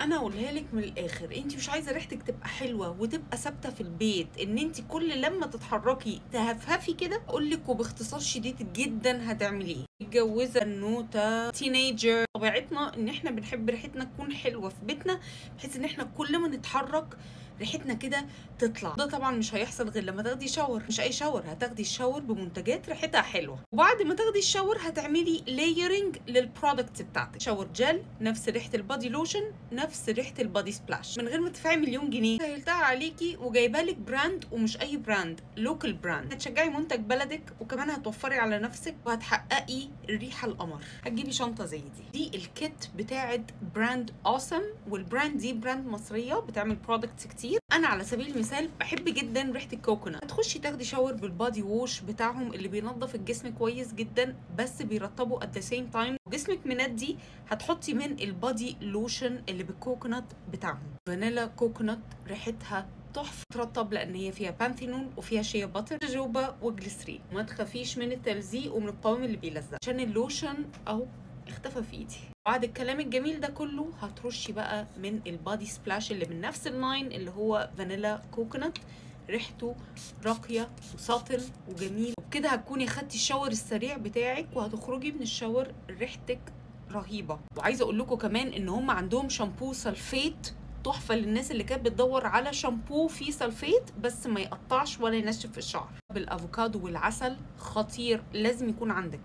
انا اقولها لك من الاخر، انت مش عايزه ريحتك تبقى حلوه وتبقى ثابته في البيت، ان انت كل لما تتحركي تهفهفي كده، اقول لك وباختصار شديد جدا هتعملي ايه. متجوزه، بنوته، تينيجر، طبيعتنا ان احنا بنحب ريحتنا تكون حلوه في بيتنا، بحيث ان احنا كل ما نتحرك ريحتنا كده تطلع. ده طبعا مش هيحصل غير لما تاخدي شاور، مش اي شاور، هتاخدي الشاور بمنتجات ريحتها حلوه. وبعد ما تاخدي الشاور هتعملي لايرنج للبرودكتس بتاعتك. شاور جل نفس ريحه البادي لوشن، نفس ريحه البادي سبلاش، من غير ما تدفعي مليون جنيه. سهلتها عليكي وجايبه لك براند، ومش اي براند، لوكال براند. هتشجعي منتج بلدك، وكمان هتوفري على نفسك وهتحققي الريحه القمر. هتجيبي شنطه زي دي الكيت بتاعت براند اوسم، والبراند دي براند مصريه بتعمل برودكتس كتير. انا على سبيل المثال بحب جدا ريحه الكوكونات. هتخشي تاخدي شاور بالبادي ووش بتاعهم اللي بينظف الجسم كويس جدا، بس بيرطبوا ات ذا سيم تايم، وجسمك مندي. هتحطي من البادي لوشن اللي بالكوكونات بتاعهم، فانيلا كوكونات، ريحتها تحفه، ترطب لان هي فيها بانثينول وفيها شيا باتر، جوجوبا وجليسرين. ما تخافيش من التلزيق ومن القوام اللي بيلزق، عشان اللوشن اهو اختفى في ايدي. بعد الكلام الجميل ده كله هترشي بقى من البادي سبلاش اللي من نفس اللاين اللي هو فانيلا كوكونات، ريحته راقيه وساطل وجميل. وبكده هتكوني خدتي الشاور السريع بتاعك، وهتخرجي من الشاور ريحتك رهيبه. وعايزه اقول لكم كمان ان هم عندهم شامبو سلفيت تحفه للناس اللي كانت بتدور على شامبو فيه سلفيت بس ما يقطعش ولا ينشف في الشعر. بالافوكادو والعسل خطير، لازم يكون عندك.